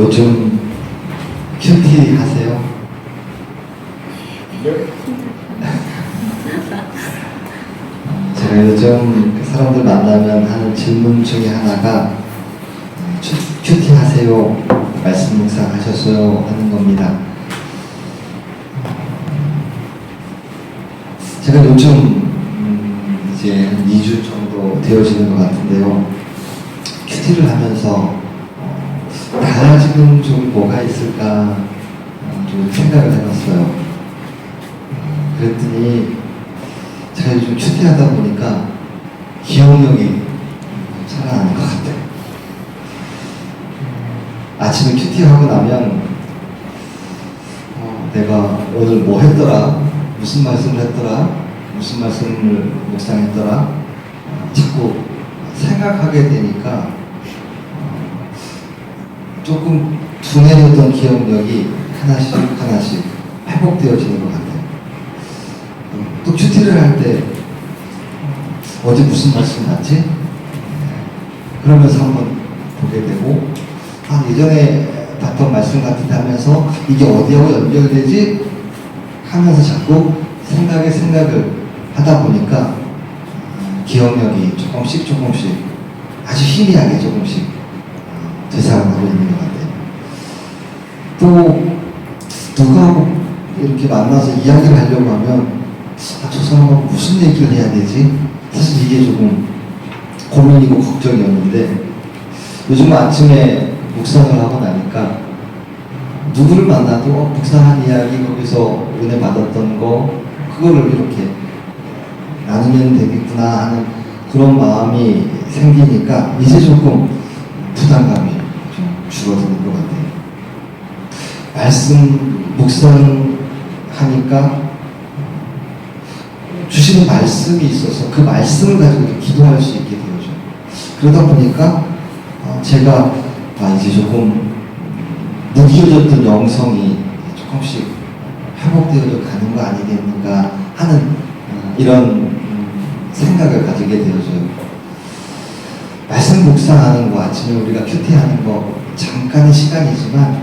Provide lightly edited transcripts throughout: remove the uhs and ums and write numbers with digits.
요즘 큐티 하세요? 네. 제가 요즘 사람들 만나면 하는 질문 중에 하나가 큐티 하세요? 말씀 묵상하셨어요? 하는 겁니다. 제가 요즘 이제 한 2주 정도 되어지는 것 같은데요. 큐티를 하면서 달라지는 좀 뭐가 있을까 좀 생각을 해봤어요. 그랬더니 제가 요즘 큐티하다 보니까 기억력이 살아나는 것 같아요. 아침에 큐티하고 나면 내가 오늘 뭐 했더라? 무슨 말씀을 했더라? 무슨 말씀을 묵상했더라? 자꾸 생각하게 되니까 조금 둔해졌던 기억력이 하나씩 하나씩 회복되어지는 것 같아요. 또 큐티를 할 때 어제 무슨 말씀 났지? 그러면서 한번 보게 되고 예전에 봤던 말씀 같은데 하면서 이게 어디하고 연결되지? 하면서 자꾸 생각을 하다 보니까 기억력이 조금씩 아주 희미하게 조금씩 되살아나고 있는 것 같아요. 또 누가 이렇게 만나서 이야기를 하려고 하면 저 사람하고 무슨 얘기를 해야 되지? 사실 이게 조금 고민이고 걱정이었는데 요즘 아침에 묵상을 하고 나니까 누구를 만나도 묵상한 이야기 거기서 은혜 받았던 거 그거를 이렇게 나누면 되겠구나 하는 그런 마음이 생기니까 이제 조금 부담감이 좀 줄어드는 것 같아요. 말씀 묵상하니까 주시는 말씀이 있어서 그 말씀을 가지고 기도할 수 있게 되어져요. 그러다 보니까 제가 이제 조금 무뎌졌던 영성이 조금씩 회복되어져 가는 거 아니겠는가 하는 이런 생각을 가지게 되어져요. 말씀 묵상하는 거, 아침에 우리가 큐티하는 거 잠깐의 시간이지만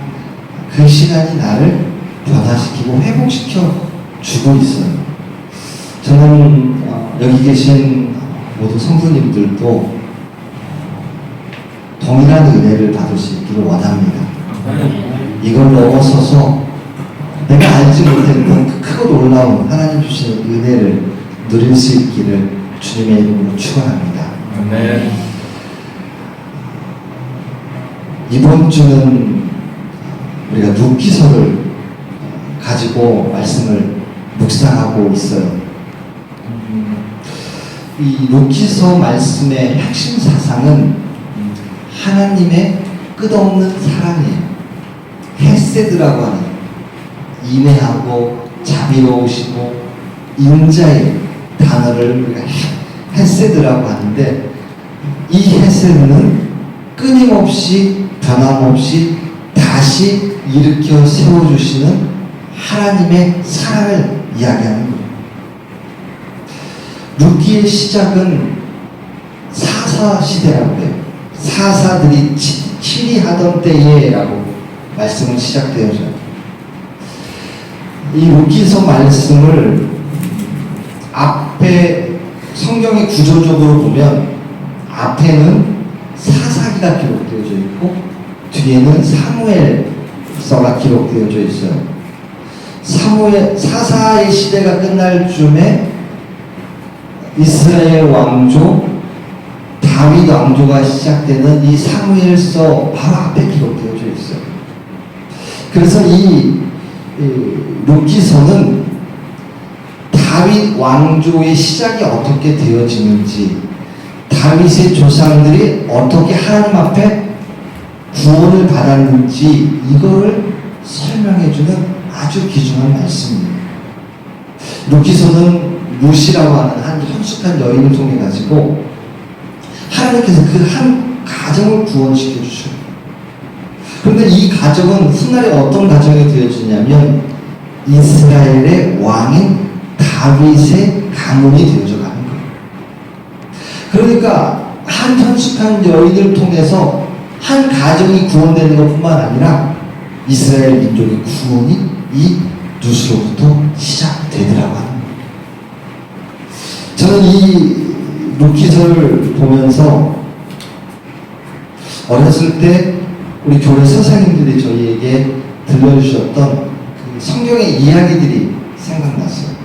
그 시간이 나를 변화시키고 회복시켜 주고 있어요. 저는 여기 계신 모든 성도님들도 동일한 은혜를 받을 수 있기를 원합니다. 이걸 넘어서서 내가 알지 못했던 그 크고 놀라운 하나님 주시는 은혜를 누릴 수 있기를 주님의 이름으로 축원합니다. 네. 이번 주는 우리가 룻기서를 가지고 말씀을 묵상하고 있어요. 이 룻기서 말씀의 핵심 사상은 하나님의 끝없는 사랑이에요. 헤세드라고 하는 인애하고 자비로우시고 인자의 단어를 우리가 헤세드라고 하는데 이 헤세드는 끊임없이 변함없이 다시 일으켜 세워주시는 하나님의 사랑을 이야기하는 거예요. 룻기의 시작은 사사 시대라고 해요. 사사들이 치리하던 때에 라고 말씀은 시작되어져요. 이 룻기서 말씀을 앞에 성경의 구조적으로 보면 앞에는 사사기가 기록되어져 있고 뒤에는 사무엘서가 기록되어져 있어요. 사사의 시대가 끝날 즈음에 이스라엘 왕조 다윗 왕조가 시작되는 이 사무엘서 바로 앞에 기록되어져 있어요. 그래서 이 룻기서는 다윗 왕조의 시작이 어떻게 되어지는지 다윗의 조상들이 어떻게 하나님 앞에 구원을 받았는지 이거를 설명해주는 아주 귀중한 말씀입니다. 룻기서는 루시라고 하는 한 현숙한 여인을 통해 가지고 하나님께서 그 한 가정을 구원시켜 주셔요. 그런데 이 가정은 훗날에 어떤 가정이 되어지냐면 이스라엘의 왕인 다윗의 가문이 되어져 가는 거예요. 그러니까 한 현숙한 여인을 통해서 한 가정이 구원되는 것뿐만 아니라 이스라엘 민족의 구원이 이 룻으로부터 시작되더라고 하는 거예요. 저는 이 룻기서를 보면서 어렸을 때 우리 교회 선생님들이 저희에게 들려주셨던 그 성경의 이야기들이 생각났어요.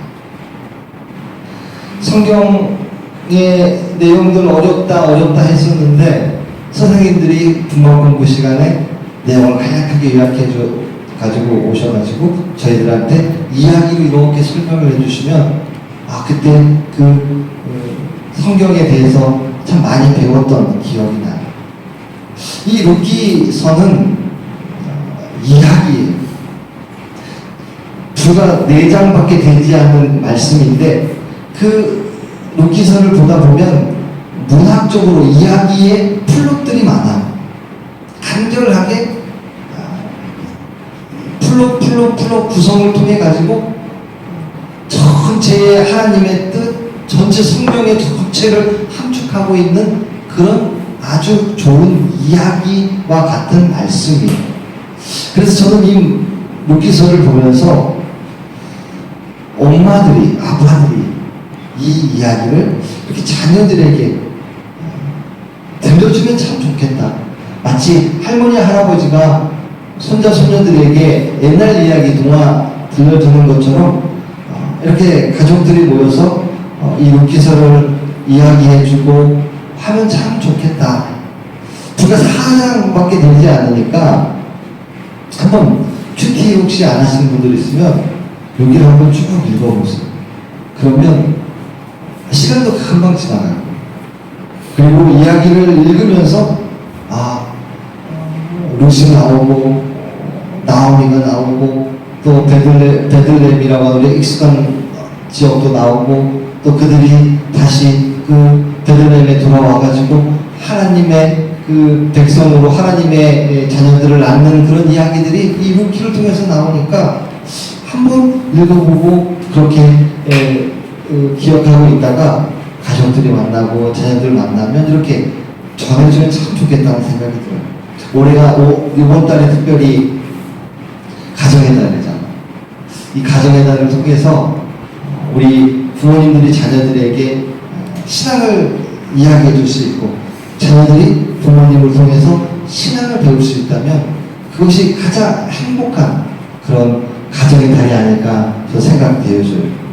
성경의 내용들 어렵다 했었는데 선생님들이 분만 공부 시간에 내용을 간략하게 요약해 가지고 오셔가지고 저희들한테 이야기로 이렇게 설명을 해주시면 그때 그 성경에 대해서 참 많이 배웠던 기억이 나요. 이 룻기서는 이야기예요. 불과 4장밖에 되지 않는 말씀인데 그 룻기서를 보다 보면 문학적으로 이야기의 플롯들이 많아요. 간결하게 플롯 구성을 통해 가지고 전체의 하나님의 뜻, 전체 성경의 전체를 함축하고 있는 그런 아주 좋은 이야기와 같은 말씀이에요. 그래서 저는 이 룻기서를 보면서 엄마들이, 아빠들이 이 이야기를 이렇게 자녀들에게 들려주면 참 좋겠다. 마치 할머니, 할아버지가 손자, 손녀들에게 옛날 이야기, 동화 들려주는 것처럼 이렇게 가족들이 모여서 이 룻기서를 이야기해주고 하면 참 좋겠다. 불과 4장밖에 되지 않으니까 한번 큐티 혹시 안 하시는 분들 있으면 여기를 한번 쭉 읽어보세요. 그러면 시간도 금방 지나가요. 그리고 이야기를 읽으면서 룻이 나오고 나오미가 나오고 또 베들레헴이라고 하는 익숙한 지역도 나오고 또 그들이 다시 그 베들레헴에 돌아와가지고 하나님의 그 백성으로 하나님의 자녀들을 낳는 그런 이야기들이 이 룻기를 통해서 나오니까 한번 읽어보고 그렇게 기억하고 있다가 가족들이 만나고 자녀들 만나면 이렇게 전해주면 참 좋겠다는 생각이 들어요. 올해가 이번 달에 특별히 가정의 달이잖아. 이 가정의 달을 통해서 우리 부모님들이 자녀들에게 신앙을 이야기해 줄 수 있고 자녀들이 부모님을 통해서 신앙을 배울 수 있다면 그것이 가장 행복한 그런 가정의 달이 아닐까 저 생각되어져요.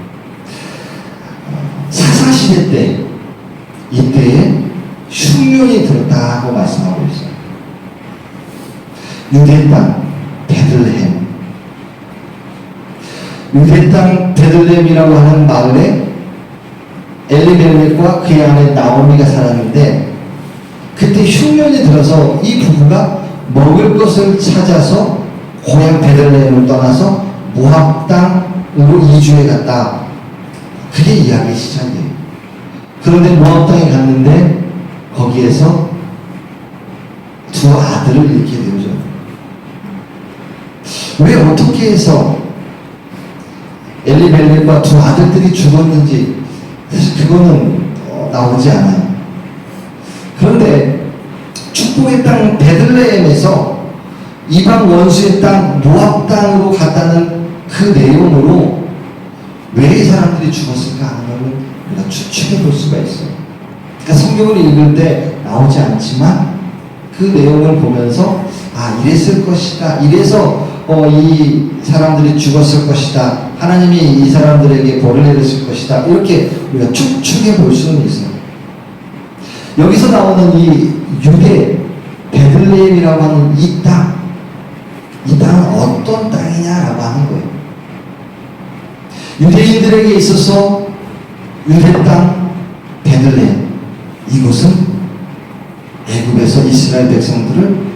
사사시대 때 이때에 흉년이 들었다고 말씀하고 있어요. 유대 땅 베들레헴, 유대 땅 베들레헴이라고 하는 마을에 엘리멜렉과 그의 아내 나오미가 살았는데 그때 흉년이 들어서 이 부부가 먹을 것을 찾아서 고향 베들레헴을 떠나서 모압 땅으로 이주해 갔다. 그게 이야기의 시작이에요. 그런데 모압 땅에 갔는데 거기에서 두 아들을 잃게 되죠. 왜 어떻게 해서 엘리멜렉과 두 아들들이 죽었는지 사실 그거는 나오지 않아요. 그런데 축복의 땅 베들레헴에서 이방 원수의 땅 모압 땅으로 갔다는 그 내용으로 왜 이 사람들이 죽었을까 하는 것을 우리가 추측해 볼 수가 있어요. 그러니까 성경을 읽을 때 나오지 않지만 그 내용을 보면서 이랬을 것이다. 이래서 이 사람들이 죽었을 것이다. 하나님이 이 사람들에게 벌을 내렸을 것이다. 이렇게 우리가 추측해 볼 수는 있어요. 여기서 나오는 이 유대 베들레헴이라고 하는 이 땅은 어떤 땅이냐라고 하는 거예요. 유대인들에게 있어서 유대 땅 베들레헴, 이곳은 애굽에서 이스라엘 백성들을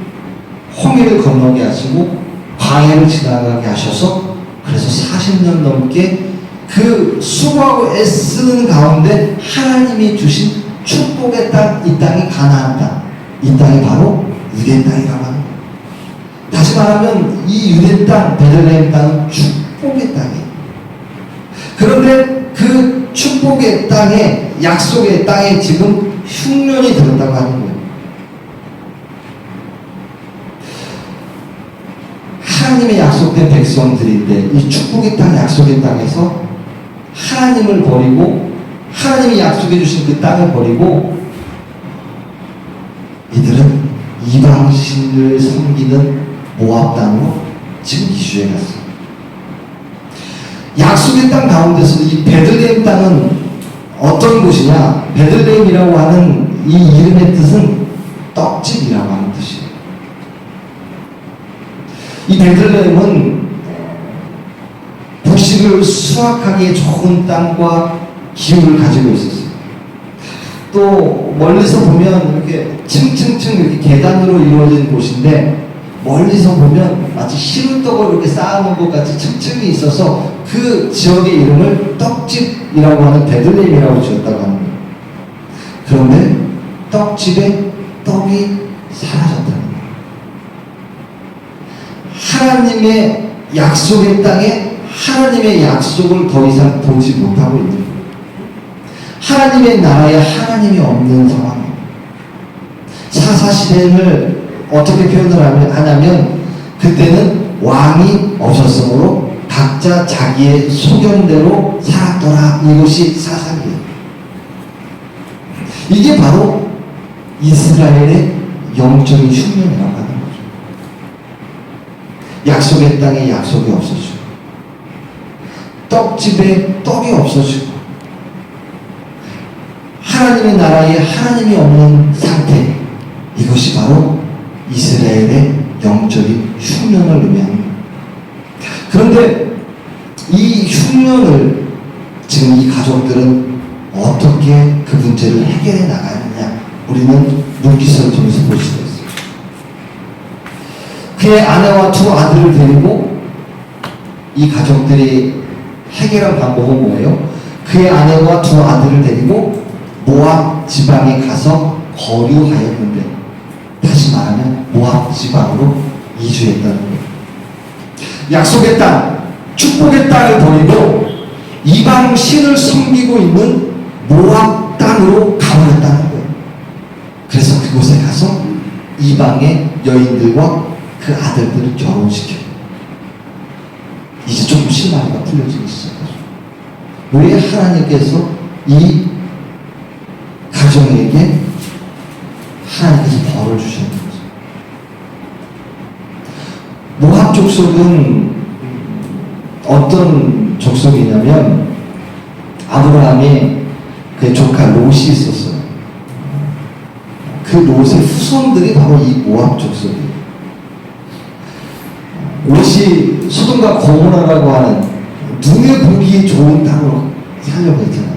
홍해를 건너게 하시고 광야를 지나가게 하셔서 그래서 40년 넘게 그 수고하고 애쓰는 가운데 하나님이 주신 축복의 땅, 이 땅이 가나안 땅, 이 땅이 바로 유대 땅이라고 하는 거예요. 다시 말하면 이 유대 땅, 베들레헴 땅은 축복의 땅이에요. 그런데 그 축복의 땅에, 약속의 땅에 지금 흉년이 들었다고 하는 거예요. 약속된 백성들인데 이 축복의 땅, 약속의 땅에서 하나님을 버리고 하나님이 약속해 주신 그 땅을 버리고 이들은 이방신을 섬기는 모압 땅으로 지금 이주해 갔어요. 약속의 땅 가운데서도 이 베들레헴 땅은 어떤 곳이냐? 베들레헴이라고 하는 이 이름의 뜻은 떡집이라고 하는 뜻이에요. 이 베들레헴은 곡식을 수확하기에 좋은 땅과 기후를 가지고 있었어요. 또 멀리서 보면 이렇게 층층층 이렇게 계단으로 이루어진 곳인데 멀리서 보면 마치 시루떡을 이렇게 쌓아놓은 것 같이 층층이 있어서 그 지역의 이름을 떡집이라고 하는 베들레헴이라고 지었다고 합니다. 그런데 떡집에 떡이 사라졌다는 거예요. 하나님의 약속의 땅에 하나님의 약속을 더 이상 보지 못하고 있는 거예요. 하나님의 나라에 하나님이 없는 상황입니다. 사사시대를 어떻게 표현을 하냐면 그때는 왕이 없었으므로 각자 자기의 소견대로 살았더라. 이것이 사사기예요. 이게 바로 이스라엘의 영적인 흉년이라고 하는 거죠. 약속의 땅에 약속이 없어지고 떡집에 떡이 없어지고 하나님의 나라에 하나님이 없는 상태, 이것이 바로 이스라엘의 영적인 흉년을 의미합니다. 그런데 이 흉년을 지금 이 가족들은 어떻게 그 문제를 해결해 나가느냐, 우리는 눈기서를 통해서 볼 수가 있어요. 그의 아내와 두 아들을 데리고 이 가족들이 해결한 방법은 뭐예요? 그의 아내와 두 아들을 데리고 모압 지방에 가서 거류하였는데, 다시 말하면 모압 지방으로 이주했다는 거예요. 약속의 땅, 축복의 땅을 버리고 이방 신을 섬기고 있는 모압 땅으로 가버렸다는 거예요. 그래서 그곳에 가서 이방의 여인들과 그 아들들을 결혼시켜요. 이제 조금 실마리가 풀려지기 시작하죠. 왜 하나님께서 이 가정에게 하나님께서 벌을 주셨는 거죠. 모압 족속은 어떤 족속이냐면 아브라함의 그 조카 롯이 있었어요. 그 롯의 후손들이 바로 이 모압 족속이에요. 롯이 소돔과 고모라라고 하는 눈에 보기 좋은 땅으로 살려고 했잖아요.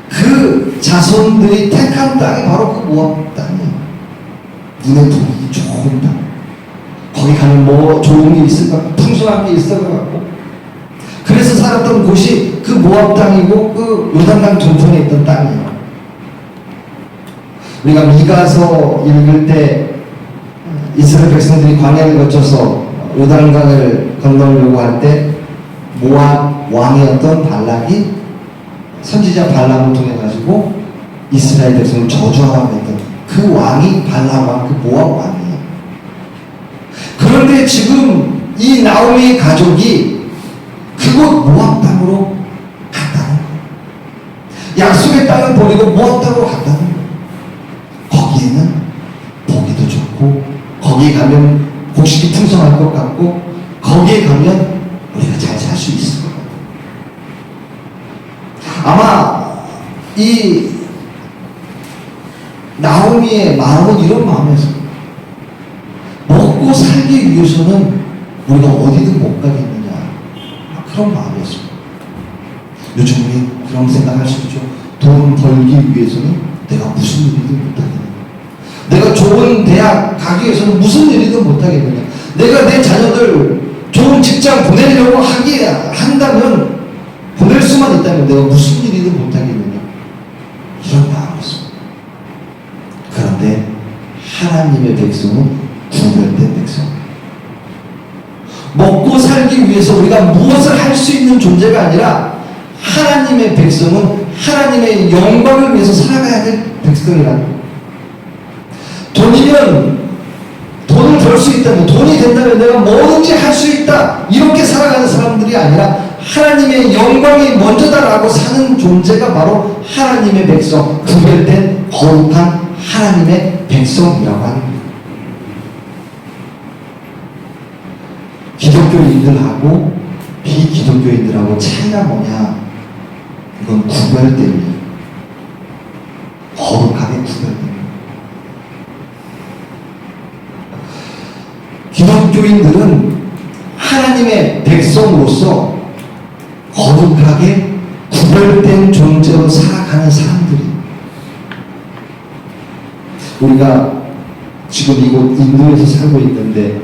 그 자손들이 택한 땅이 바로 그 모압 땅이에요. 눈에 보기 좋은 땅. 거기 가면 뭐 좋은 게 있을 것 같고 풍성한 게 있을 것 같고, 그래서 살았던 곳이 그 모압 땅이고 그 요단강 동편에 있던 땅이에요. 우리가 미가서 읽을 때 이스라엘 백성들이 광야를 거쳐서 요단강을 건너려고 할 때 모압 왕이었던 발락이 선지자 발람을 통해 가지고 이스라엘 백성을 저주하라고 했던 그 왕이 발람 왕, 그 모압 왕이에요. 그런데 지금 이 나오미의 가족이 그곳 모압 땅으로 갔다는 거예요. 약속의 땅을 버리고 모압 땅으로 갔다는 거예요. 거기에는 보기도 좋고, 거기에 가면 곡식이 풍성할 것 같고, 거기에 가면 우리가 잘 살 수 있을 것 같아요. 아마 이 나오미의 마음은 이런 마음이었어요. 먹고 살기 위해서는 우리가 어디든 못 가겠느냐, 그런 마음이었습니다. 요즘 우리 그런 생각할 수 있죠. 돈 벌기 위해서는 내가 무슨 일이든 못하겠느냐, 내가 좋은 대학 가기 위해서는 무슨 일이든 못하겠느냐, 내가 내 자녀들 좋은 직장 보내려고 한다면, 보낼 수만 있다면 내가 무슨 일이든 못하겠느냐, 이런 마음이었습니다. 그런데 하나님의 백성은 구별된 백성. 먹고 살기 위해서 우리가 무엇을 할 수 있는 존재가 아니라 하나님의 백성은 하나님의 영광을 위해서 살아가야 될 백성이라는 거예요. 돈이면 돈을 벌 수 있다면, 돈이 된다면 내가 뭐든지 할 수 있다, 이렇게 살아가는 사람들이 아니라 하나님의 영광이 먼저다라고 사는 존재가 바로 하나님의 백성, 구별된 거룩한 하나님의 백성이라고 하는 거예요. 기독교인들하고 비기독교인들하고 차이가 뭐냐? 이건 구별됨이에요. 거룩하게 구별됨이에요. 기독교인들은 하나님의 백성으로서 거룩하게 구별된 존재로 살아가는 사람들이, 우리가 지금 이곳 인도에서 살고 있는데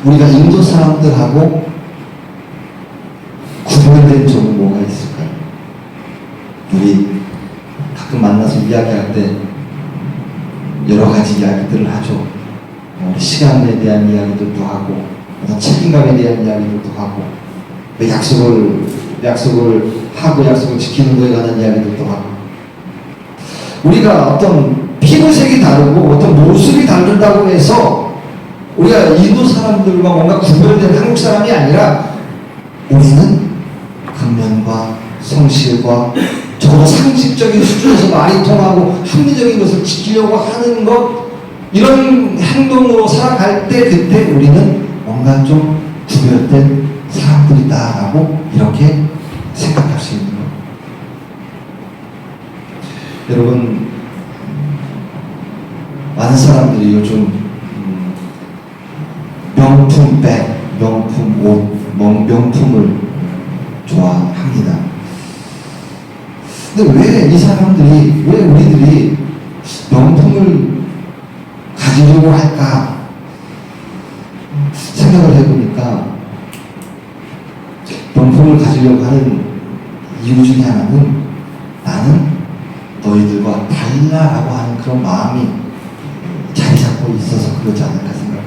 우리가 인도 사람들하고 구별된 점은 뭐가 있을까요? 우리 가끔 만나서 이야기할 때 여러 가지 이야기들을 하죠. 시간에 대한 이야기들도 하고, 어떤 책임감에 대한 이야기들도 하고, 약속을 하고 약속을 지키는 것에 관한 이야기들도 하고. 우리가 어떤 피부색이 다르고 어떤 모습이 다르다고 해서 우리가 인도 사람들과 뭔가 구별된 한국 사람이 아니라, 우리는 근면과 성실과 적어도 상식적인 수준에서 말이 통하고 합리적인 것을 지키려고 하는 것, 이런 행동으로 살아갈 때 그때 우리는 뭔가 좀 구별된 사람들이다라고 이렇게 생각할 수 있는 거예요. 여러분, 많은 사람들이 요즘 명품 백, 명품 옷, 명품을 좋아합니다. 근데 왜 이 사람들이, 왜 우리들이 명품을 가지려고 할까 생각을 해보니까, 명품을 가지려고 하는 이유 중에 하나는 나는 너희들과 달라라고 하는 그런 마음이 자리 잡고 있어서 그러지 않을까 생각해요.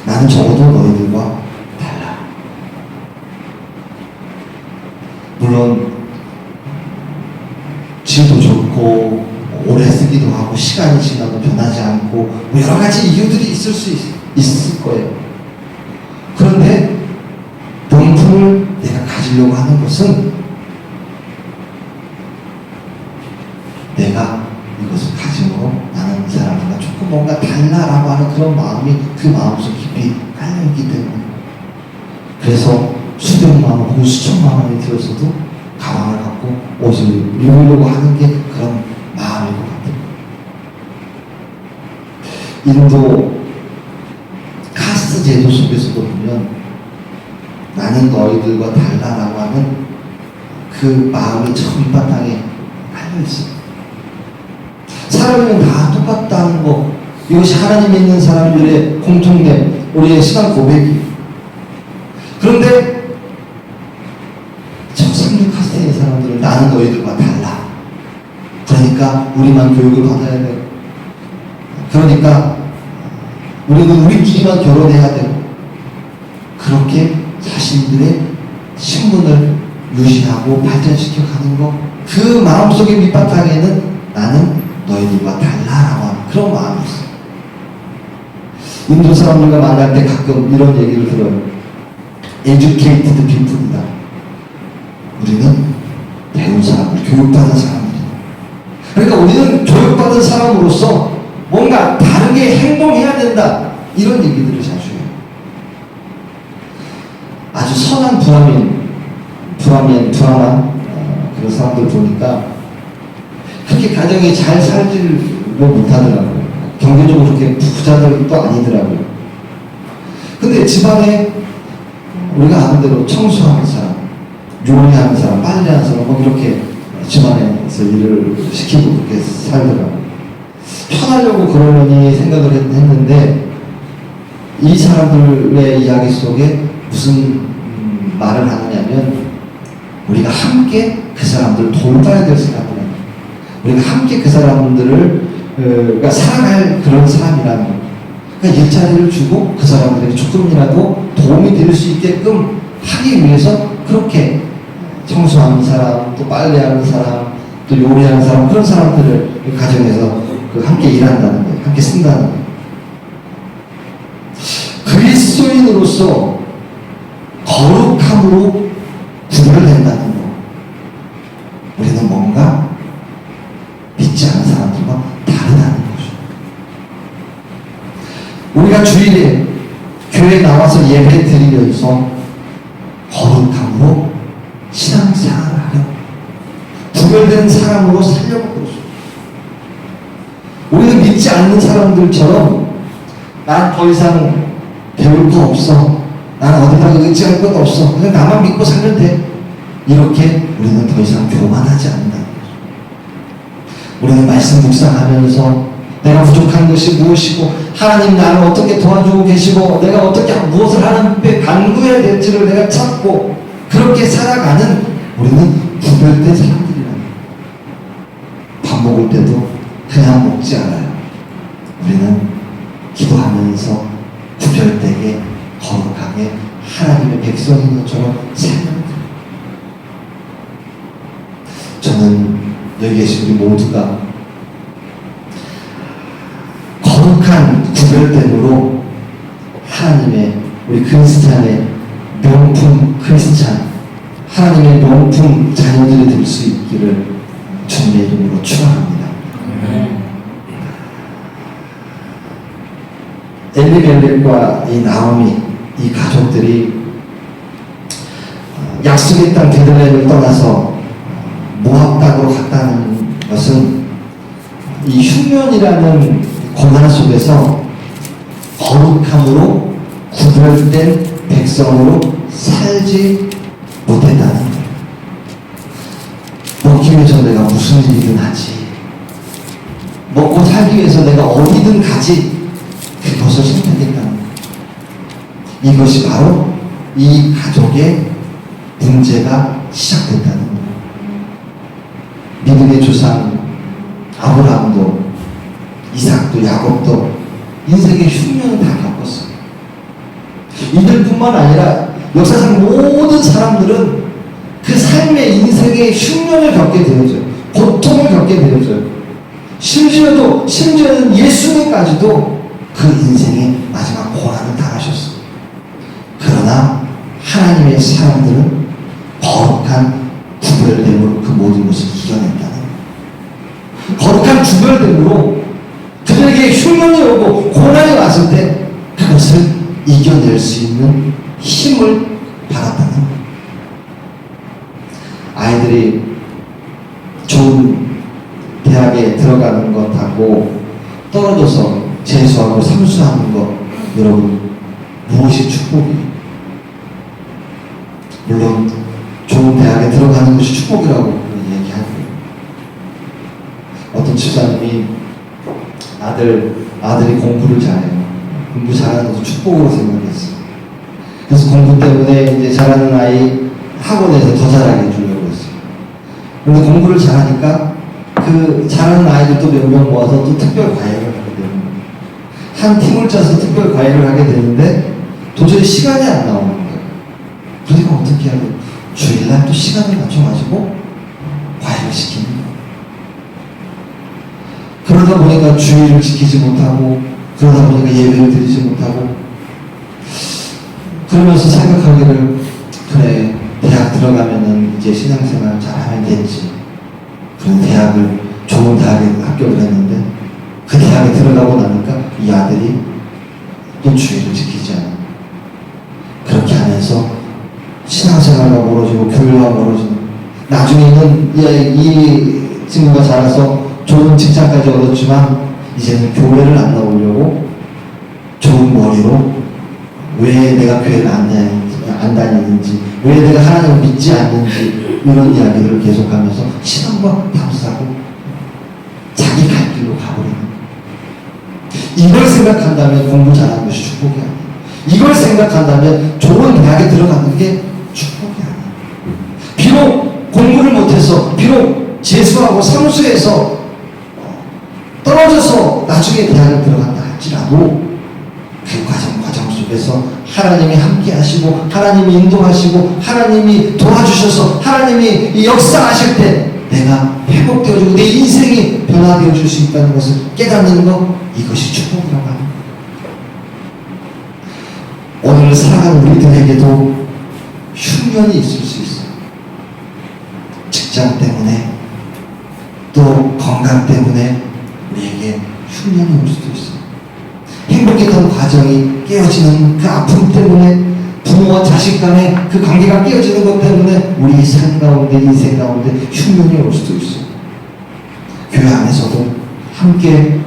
나는 적어도 너희들과 달라. 물론 질도 좋고 오래 쓰기도 하고 시간이 지나도 변하지 않고 뭐 여러 가지 이유들이 있을 거예요. 그런데 명품을 내가 가지려고 하는 것은 내가 이것을 가짐으로 나는 이 사람과 조금 뭔가 달라라고 하는 그런 마음이 그 마음속 깊이 깔려있기 때문에, 그래서 수백만 원, 수천만 원이 들어서도 가방을 갖고 옷을 입으려고 하는 게 그런 마음인 것 같아요. 인도 카스트 제도 속에서도 보면 나는 너희들과 달라라고 하는 그 마음이 저 밑바탕에 깔려있어요. 사람이면 다 똑같다는 거, 이것이 하나님 믿는 사람들의 공통된 우리의 신앙 고백이에요. 그런데 저 상류 카스트의 사람들은 나는 너희들과 달라, 그러니까 우리만 교육을 받아야 돼, 그러니까 우리는 우리끼리만 결혼해야 되고, 그렇게 자신들의 신분을 유지하고 발전시켜 가는 것, 그 마음속의 밑바탕에는 나는 너희들과 달라라고 하는 그런 마음이 있어요. 인도 사람들과 만날 때 가끔 이런 얘기를 들어요. educated people이다. 우리는 배운 사람, 교육받은 사람들이다. 그러니까 우리는 교육받은 사람으로서 뭔가 다르게 행동해야 된다, 이런 얘기들을 자주 해요. 아주 선한 브라만 그런 사람들 보니까 그렇게 가정이 잘 살지를 못하더라고요. 경제적으로 그렇게 부자들도 아니더라고요. 근데 집안에 우리가 아는 대로 청소하는 사람, 요리하는 사람, 빨래하는 사람, 뭐 이렇게 집안에서 일을 시키고 그렇게 살더라고요. 편하려고 그러려니 생각을 했는데, 이 사람들의 이야기 속에 무슨 말을 하느냐면, 우리가 함께 그 사람들을 돌봐야 될 사람이라는, 우리가 함께 그 사람들을 그러니까 살아갈 그런 사람이라는 거예요. 그러니까 일자리를 주고 그 사람들에게 조금이라도 도움이 될 수 있게끔 하기 위해서 그렇게 청소하는 사람, 또 빨래하는 사람, 또 요리하는 사람, 그런 사람들을 가정에서 함께 일한다는 거예요. 함께 그렇게 쓴다는 거예요. 그리스도인으로서 거룩함으로 구별된다는 거. 우리는 뭔가 믿지 않는 사람들과 다르다는 거죠. 우리가 주일에 교회에 나와서 예배 드리면서 거룩함으로 신앙생활을 하려고, 구별된 사람으로 살려고 그러죠. 우리는 믿지 않는 사람들처럼 난 더 이상 배울 거 없어, 나는 어디다가 의지할 것 없어, 그냥 나만 믿고 살면 돼, 이렇게 우리는 더 이상 교만하지 않는다는 거죠. 우리는 말씀 묵상하면서 내가 부족한 것이 무엇이고 하나님 나를 어떻게 도와주고 계시고 내가 어떻게 무엇을 하나님께 간구해야 될지를 내가 찾고 그렇게 살아가는 우리는 구별된 사람들이라는 거예요. 밥 먹을 때도 그냥 먹지 않아요. 우리는 기도하면서 구별되게 거룩하게 하나님의 백성인 것처럼 살면 돼요. 저는 여기 계신 우리 모두가 거룩한 구별됨으로 하나님의 우리 크리스찬의 명품 크리스찬, 하나님의 명품 자녀들이 될 수 있기를 주님의 이름으로 축원합니다. 엘리멜렉과 이 나오미, 이 가족들이 약속의 땅 베들레헴을 떠나서 모압 땅으로 갔다는 것은 이 흉년이라는 고난 속에서 거룩함으로 구별된 백성으로 살지 못했다는 거예요. 먹기 위해서 내가 무슨 일이든 하지, 먹고 살기 위해서 내가 어디든 가지, 그것을 선택했다는 거예요. 이것이 바로 이 가족의 문제가 시작됐다는 거예요. 믿음의 조상 아브라함도 이삭도 야곱도 인생의 흉년을 다 겪었어요. 이들뿐만 아니라 역사상 모든 사람들은 그 삶의 인생의 흉년을 겪게 되어져요. 고통을 겪게 되어져요. 심지어는 예수님까지도 그 인생의 마지막 고난을 당하셨어요. 그러나 하나님의 사람들은 거룩한 구별됨으로 그 모든 것을 이겨낸다는 거예요. 거룩한 구별됨으로 그들에게 흉년이 오고 고난이 왔을 때 그것을 이겨낼 수 있는 힘을 받았다는 거예요. 아이들이 좋은 대학에 들어가는 것하고 떨어져서 재수하고 삼수하는 것, 여러분 무엇이 축복이에요? 물론 좋은 대학에 들어가는 것이 축복이라고 얘기하고요. 어떤 집사님이 아들이 공부를 잘해요. 공부 잘하는 것도 축복으로 생각했어요. 그래서 공부 때문에 이제 잘하는 아이 학원에서 더 잘하게 해주려고 했어요. 그런데 공부를 잘하니까 그 잘하는 아이들도 몇 명 모아서 또 특별 과외를 하게 되는 거예요. 한 팀을 짜서 특별 과외를 하게 되는데 도저히 시간이 안 나오는 거예요. 그러니까 어떻게 해야 돼요? 주일날 또 시간을 맞춰가지고 과외를 시키는 거예요. 그러다 보니까 주의를 지키지 못하고, 그러다 보니까 예배를 드리지 못하고, 그러면서 생각하기를, 그래, 대학 들어가면은 이제 신앙생활 잘하면 되지. 그런 좋은 대학에 합격을 했는데, 그 대학에 들어가고 나니까 이 아들이 또 주의를 지키지 않아. 그렇게 하면서 신앙생활과 멀어지고 교회와 멀어지고, 나중에는 이 친구가 자라서 좋은 직장까지 얻었지만 이제는 교회를 안 나오려고 좋은 머리로 왜 내가 교회를 안 다니는지, 왜 내가 하나님을 믿지 않는지, 이런 이야기들을 계속하면서 신앙과 감싸고 자기 갈 길로 가버리는 거예요. 이걸 생각한다면 공부 잘하는 것이 축복이 아니에요. 이걸 생각한다면 좋은 대학에 들어가는 게 축복이 아니에요. 비록 공부를 못해서, 비록 재수하고 사무소에서 떨어져서 나중에 대학을 들어간다 할지라도 그 과정 속에서 하나님이 함께 하시고, 하나님이 인도하시고, 하나님이 도와주셔서, 하나님이 역사하실 때 내가 회복되어지고 내 인생이 변화되어 줄 수 있다는 것을 깨닫는 것, 이것이 축복이라고 합니다. 오늘 살아가는 우리들에게도 흉년이 있을 수 있어요. 직장 때문에, 또 건강 때문에 우리에게 흉년이 올 수도 있어요. 행복했던 과정이 깨어지는 그 아픔 때문에, 부모와 자식 간의 그 관계가 깨어지는 것 때문에 우리 삶 가운데, 인생 가운데 흉년이 올 수도 있어요. 교회 안에서도 함께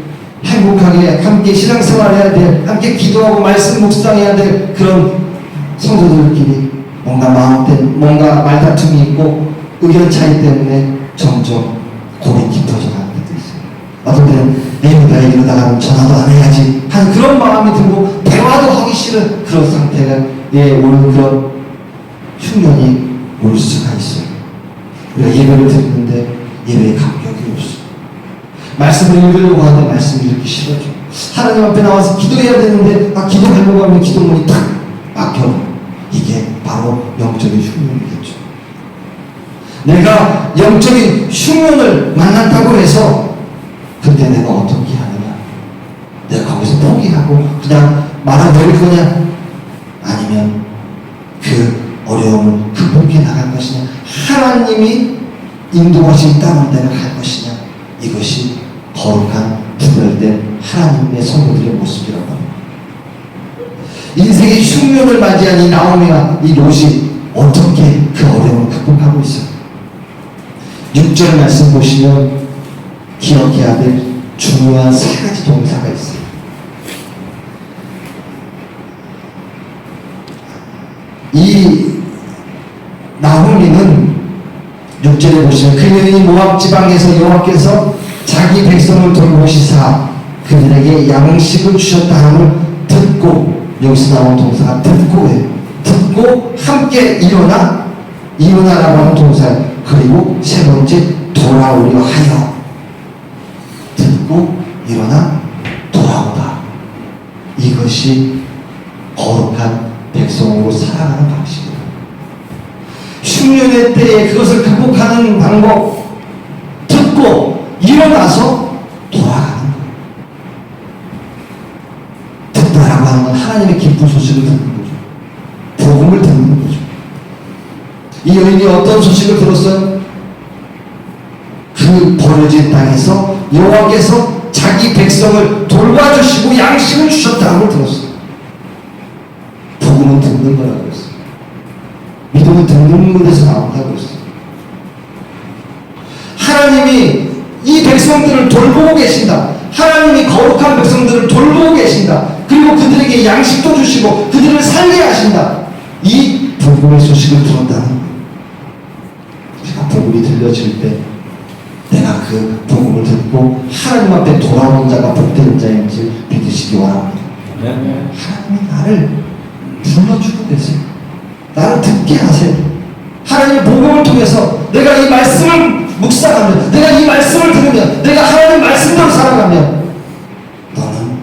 행복하게 함께 신앙생활해야 될, 함께 기도하고 말씀 묵상해야 될 그런 성도들끼리 뭔가 말다툼이 있고 의견 차이 때문에 점점 골이 깊어져 가는 것도 있어요. 어떤 때는 내가 이러다가 전화도 안 해야지 하는 그런 마음이 들고 대화도 하기 싫은 그런 상태가 오는 그런 흉년이 올 수가 있어요. 우리가 예배를 드리는데 예배에 감격이 없어. 말씀을 읽으려고 하는데 말씀을 읽기 싫어져. 하나님 앞에 나와서 기도해야 되는데 기도하려고 하면 기도문이 탁 막혀. 이게 바로 영적인 흉년이겠죠. 내가 영적인 흉년을 만났다고 해서 그때 내가 어떻게 하느냐? 내가 거기서 포기하고 그냥 말아버릴 거냐? 아니면 그 어려움을 극복해 나갈 것이냐? 하나님이 인도하신 땅을 내가 갈 것이냐? 이것이 거룩한 구별된 하나님의 성도들의 모습이라고 합니다. 인생의 흉년을 맞이한 이 나오미와 이 롯이 어떻게 그 어려움을 극복하고 있어요? 6절 말씀 보시면 기억해야 될 중요한 3가지 동사가 있어요. 이 나오미는 6절에 보시면 그녀이 모압 지방에서 여호와께서 자기 백성을 돌보시사 그들에게 양식을 주셨다 함을 듣고, 여기서 나온 동사가 듣고예요. 듣고 함께 일어나라고 하는 동사예요. 그리고 세 번째 돌아오려 하여, 듣고 일어나 돌아오다. 이것이 거룩한 백성으로 살아가는 방식이에요. 흉년의 때에 그것을 극복하는 방법, 듣고 일어나서 돌아가는 거예요. 듣다라고 하는 건 하나님의 기쁜 소식을 듣는 거죠. 복음을 듣는 거죠. 이 여인이 어떤 소식을 들었어요? 그 버려진 땅에서 여호와께서 자기 백성을 돌봐주시고 양식을 주셨다는 걸 들었어요. 복음은 듣는 거라고 했어요. 믿음은 듣는 곳에서 나온다고 했어요. 하나님이 이 백성들을 돌보고 계신다. 하나님이 거룩한 백성들을 돌보고 계신다. 그리고 그들에게 양식도 주시고 그들을 살게 하신다. 이 복음의 소식을 들었다는 거예요. 우리가 복음이 들려질 때 내가 그 복음을 듣고 하나님 앞에 돌아오는 자가 복되는 자인지 믿으시기 원합니다. 하나님이 나를 불러주고 계세요. 나를 듣게 하세요. 하나님의 복음을 통해서 내가 이 말씀을 묵상하면, 내가 이 말씀을 들으면, 내가 하나님 말씀대로 살아가면 너는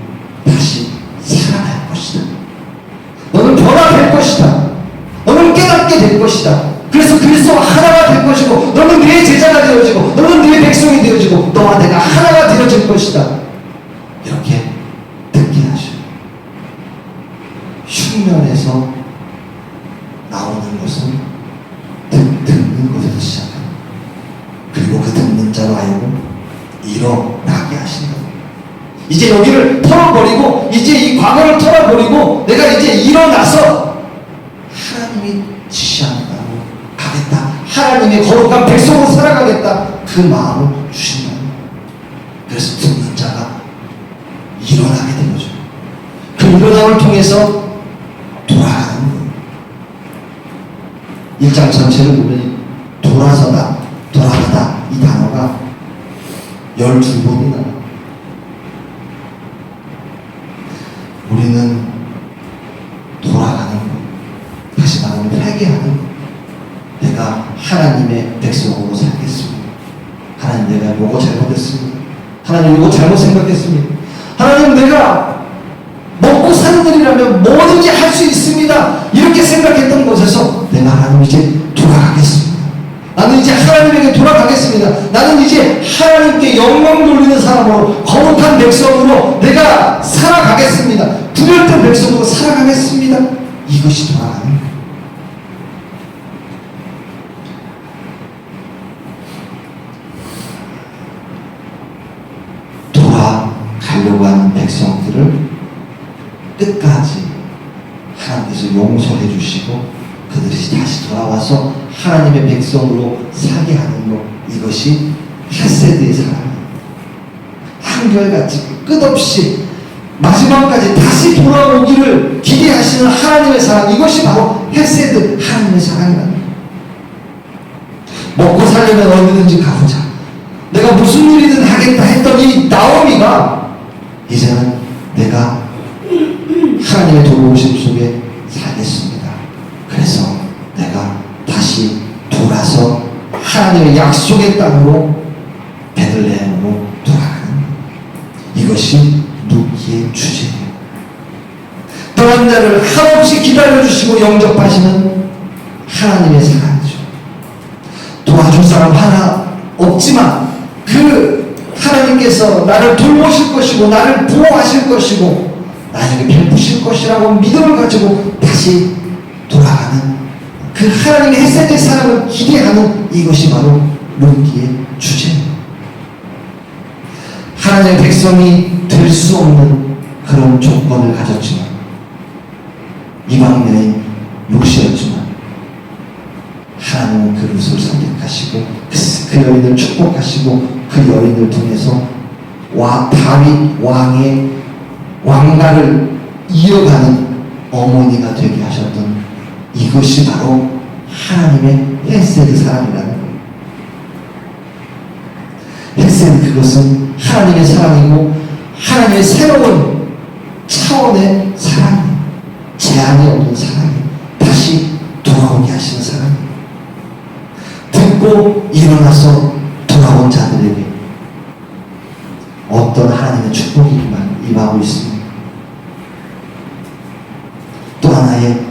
다시 살아날 것이다. 너는 변화될 것이다. 너는 깨닫게 될 것이다. 그래서 그리스도와 하나가 될 것이고, 너는 내 제자가 되어지고, 너는 내 백성이 되어지고, 너와 내가 하나가 되어질 것이다. 이렇게 듣게 하셔. 흉년에서 나오는 것은 듣는 것에서 시작합니다. 그리고 그 듣는 자로 하여금 일어나게 하신다. 이제 여기를 털어버리고, 이제 이 과거를 털어버리고, 내가 이제 일어나서 하나님이 지시하는 대로 가겠다. 하나님의 거룩한 백성으로 살아가겠다. 그 마음을 주신다. 그래서 듣는 자가 일어나게 된 거죠. 그 일어남을 통해서 돌아가는 거예요. 1장 전체를 보면 돌아서다, 돌아가다 이 단어가 12번이 나와요. 우리는 돌아가는 것, 다시 말하면 회개하는 것. 내가 하나님의 백성으로 살겠습니다. 하나님, 내가 요거 잘못했습니다. 하나님, 요거 잘못 생각했습니다. 하나님, 내가 먹고 사는 일이라면 뭐든지 할 수 있습니다. 이렇게 생각했던 곳에서 내가 하나님 이제 돌아가겠습니다. 나는 이제 하나님에게 돌아가겠습니다. 나는 이제 하나님께 영광 돌리는 사람으로, 거룩한 백성으로 내가 살아가겠습니다. 구별된 백성으로 살아가겠습니다. 이것이 돌아가는 거예요. 돌아가려고 하는 백성들을 끝까지 하나님께서 용서해 주시고 그들이 다시 돌아와서 하나님의 백성으로 살게 하는 것, 이것이 헤세드의 사랑입니다. 한결같이 끝없이 마지막까지 다시 돌아오기를 기대하시는 하나님의 사랑, 이것이 바로 헤세드, 하나님의 사랑이라는 거예요. 먹고 살려면 어디든지 가보자, 내가 무슨 일이든 하겠다 했던 이 나오미가 이제는 내가 하나님의 돌아오심 속에 살겠습니다. 그래서 내가 다시 돌아서 하나님의 약속의 땅으로 베들레헴으로 돌아가는, 이것이 루기의 주제예요. 떠난 자를 한없이 기다려주시고 영접하시는 하나님의 사랑이죠. 도와줄 사람 하나 없지만 그 하나님께서 나를 돌보실 것이고 나를 보호하실 것이고 나에게 베푸실 것이라고 믿음을 가지고 다시 돌아가는 그 하나님의 헤세드의 사랑을 기대하는, 이것이 바로 루기의 주제입니다. 하나님의 백성이 될 수 없는 그런 조건을 가졌지만, 이방 여인 룻이었지만 하나님은 그 룻을 선택하시고 그 여인을 축복하시고 그 여인을 통해서 다윗 왕의 왕가를 이어가는 어머니가 되게 하셨던, 이것이 바로 하나님의 헤세드 사랑이라는 거예요. 헤세드, 그것은 하나님의 사랑이고 하나님의 새로운 차원의 사랑이에요. 제한이 없는 사랑이에요. 다시 돌아오게 하시는 사랑이에요. 듣고 일어나서 돌아온 자들에게 어떤 하나님의 축복이 임하고 있습니다. 또 하나의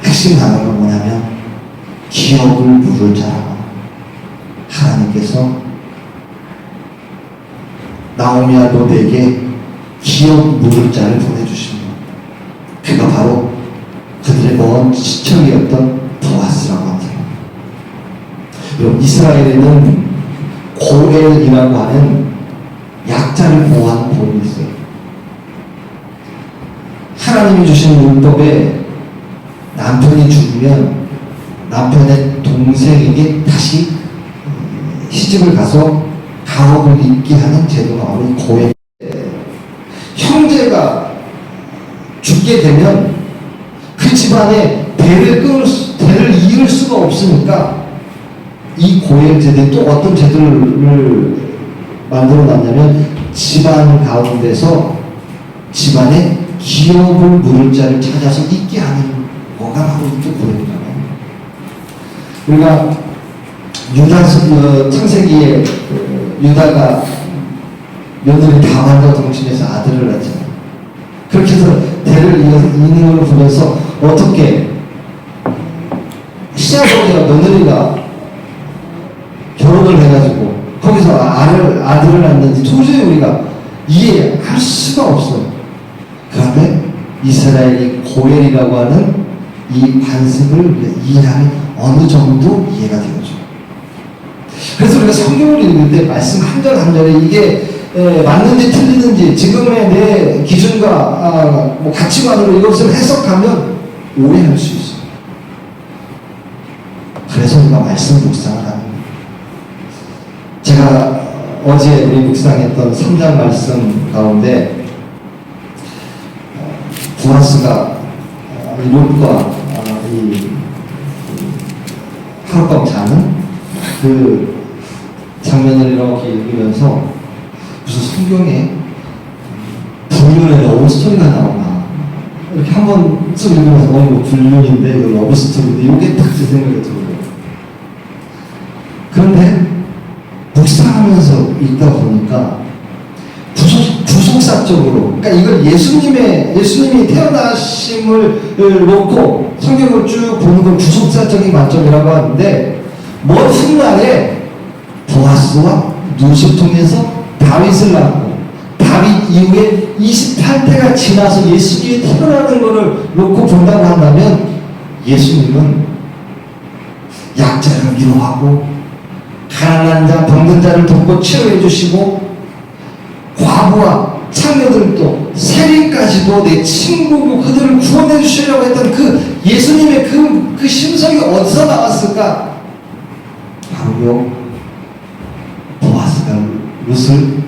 핵심 단어가 뭐냐면 기업을 물을 자라고, 하나님께서 나오미와 롯에게 기업 물을 자를 보내주십니다. 그가 바로 그들의 먼 친척이었던 보아스라고 합니다. 여러분, 이스라엘에는 고엘이라고 하는 약자를 보호하는 법이 있어요. 하나님이 주신 율법에 남편이 죽으면 남편의 동생에게 다시 시집을 가서 가업을 잇게 하는 제도가 바로 고엘. 형제가 죽게 되면 그 집안에 대를 이을 수가 없으니까 이 고엘 제도에 또 어떤 제도를 만들어 놨냐면, 집안 가운데서 집안에 기업을 물을 자를 찾아서 잇게 하는 거가 바로 이게 고엘이잖아요. 우리가 창세기에 유다가 며느리 다말과 동침해서 아들을 낳잖아요. 그렇게 해서 대를 이는 걸 보면서 어떻게 시아버지와 며느리가 결혼을 해가지고 거기서 아들을 낳는지 도저히 우리가 이해할 수가 없어요. 그런데 이스라엘이 고엘이라고 하는 이 관습을 이해하면 어느 정도 이해가 되어죠. 그래서 우리가 성경을 읽을 때 말씀 한 절 한 절에 이게 맞는지 틀리는지 지금의 내 기준과 뭐 가치관으로 이것을 해석하면 오해할 수 있어요. 그래서 우리가 말씀 묵상을 하는 거예요. 제가 어제 우리 묵상했던 3장 말씀 가운데 보아스가 롯과 이 하룻밤 자는 그 장면을 이렇게 읽으면서 무슨 성경에 불륜의 러브 스토리가 나오나 이렇게 한번 쭉 읽으면서 이거 불륜인데 이거 러브 스토리인데 이게 딱 제 생각이 들어요. 그런데 묵상하면서 읽다 보니까 구속사적으로, 그러니까 이걸 예수님이 태어나심을 놓고 성경을 쭉 보는 걸 주석사적인 관점이라고 하는데, 먼 훗날에 보아스와 룻을 통해서 다윗을 낳고, 다윗 이후에 28대가 지나서 예수님이 태어나는 것을 놓고 본다고 한다면, 예수님은 약자를 위로하고, 가난한 자, 병든 자를 돕고 치료해 주시고, 과부와 창녀들도 세리까지도 내 친구고 그들을 구원해 주시려고 했던 그 예수님의 그 심성이 어디서 나왔을까? 바로 보아스가 룻을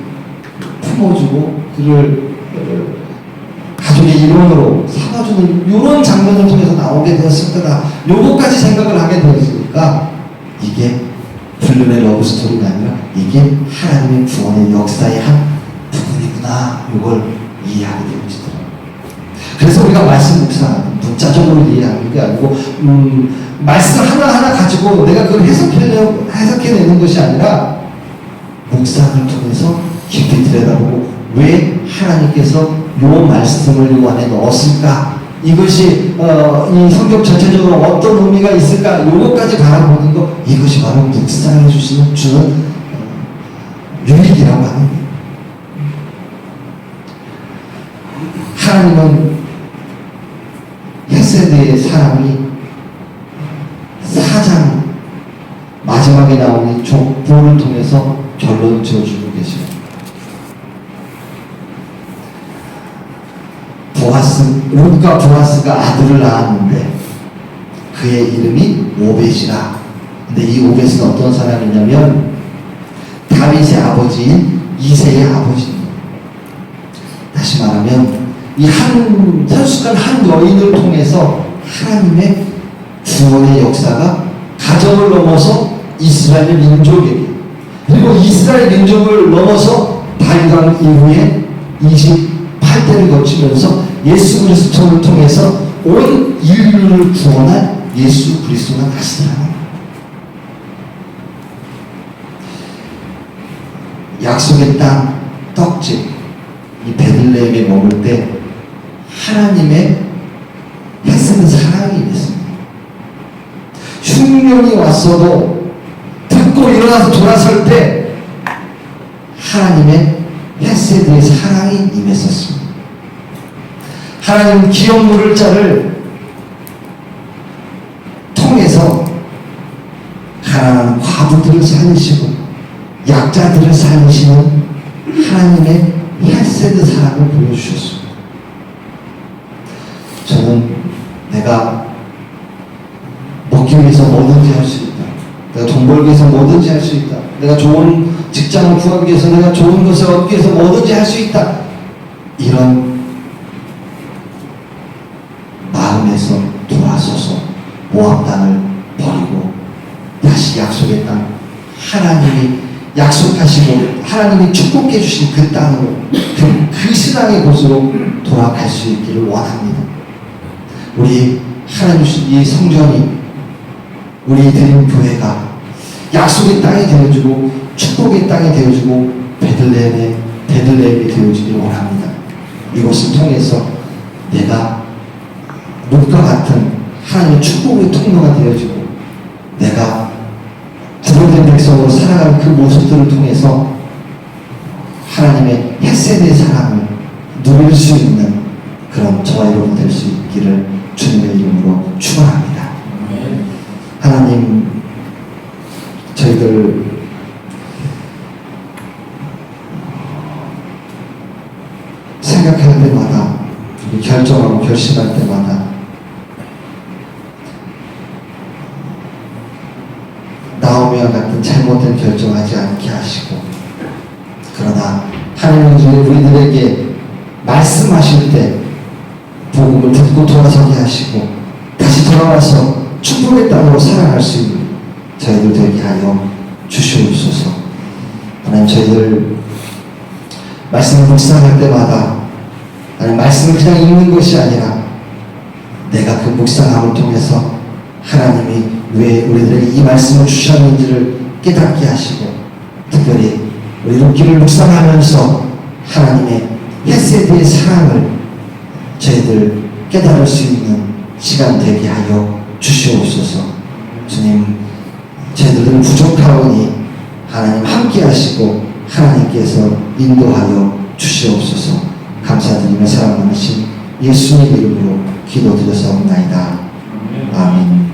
품어주고 그를 가족의 일원으로 삼아주는 이런 장면을 통해서 나오게 되었을 거다. 요거까지 생각을 하게 되었으니까 이게 불륜의 러브스토리가 아니라 이게 하나님의 구원의 역사의 한 부분이구나. 이걸 이해하게 되어지더라고요. 그래서 우리가 말씀 묵상, 문자적으로 이해하는 게 아니고 말씀 하나하나 가지고 내가 그걸 해석해내는 것이 아니라 묵상을 통해서 깊이 들여다보고 왜 하나님께서 요 말씀을 요 안에 넣었을까? 이것이 이 성경 전체적으로 어떤 의미가 있을까? 요것까지 바라보는 거, 이것이 바로 묵상해 주는 유익이라고 하는 거예요. 하나님은 헤세드의 사람이 4장 마지막에 나오는 족보를 통해서 결론을 지어주고 계십니다. 룻과 보아스가 아들을 낳았는데 그의 이름이 오벳이라. 근데 이 오벳은 어떤 사람이냐면 다윗의 아버지인 이새의 아버지입니다. 다시 말하면 이 한 선숙한 한 여인을 통해서 하나님의 구원의 역사가 가정을 넘어서 이스라엘 민족에게, 그리고 이스라엘 민족을 넘어서 다윗 왕 이후에 28대를 거치면서 예수 그리스도를 통해서 온 인류를 구원한 예수 그리스도가 다시 나옵니다. 약속의 땅 떡집 이 베들레헴에 머물 때 하나님의 헤세드 사랑이 있습니다. 흉년이 왔어도 듣고 일어나서 돌아설 때 하나님의 헤세드의 사랑이 임했었습니다. 하나님은 기업 물을 자를 통해서 가난한 과부들을 살리시고 약자들을 살리시는 하나님의 헤세드 사랑을 보여주셨습니다. 저는 내가 먹기 위해서 뭐든지 할 수 있다. 내가 돈 벌기 위해서 뭐든지 할 수 있다. 내가 좋은 직장을 구하기 위해서, 내가 좋은 것을 얻기 위해서 뭐든지 할 수 있다. 이런 마음에서 돌아서서 모압 땅을 버리고 다시 약속의 땅, 하나님이 약속하시고 하나님이 축복해 주신 그 땅으로, 그 신앙의 곳으로 돌아갈 수 있기를 원합니다. 우리 하나님 주신 이 성전이, 우리 드림 교회가 약속의 땅이 되어주고 축복의 땅이 되어주고 베들레헴이 되어주기를 원합니다. 이것을 통해서 내가 룻과 같은 하나님의 축복의 통로가 되어주고 내가 구원된 백성으로 살아가는 그 모습들을 통해서 하나님의 헤세드의 사랑을 누릴 수 있는 그런 저와 여러분 될 수 있기를 주님의 이름으로 축원합니다. 하나님, 저희들 생각할 때마다, 결정하고 결심할 때마다 나오미와 같은 잘못된 결정하지 않게 하시고, 그러나 하나님은 우리들에게 말씀하실 때 복음을 듣고 돌아서게 하시고 다시 돌아와서 축복의 땅으로 살아갈 수 있는 저희들 되게 하여 주시옵소서. 하나님, 저희들 말씀을 묵상할 때마다 하나님 말씀을 그냥 읽는 것이 아니라 내가 그 묵상함을 통해서 하나님이 왜 우리들에게 이 말씀을 주셨는지를 깨닫게 하시고, 특별히 우리 룻기를 묵상하면서 하나님의 헤세드의 사랑을 저희들 깨달을 수 있는 시간 되게 하여 주시옵소서. 주님, 저희들은 부족하오니 하나님 함께 하시고 하나님께서 인도하여 주시옵소서. 감사드리며 사랑 많으신 예수님 이름으로 기도드려서옵나이다. 아멘.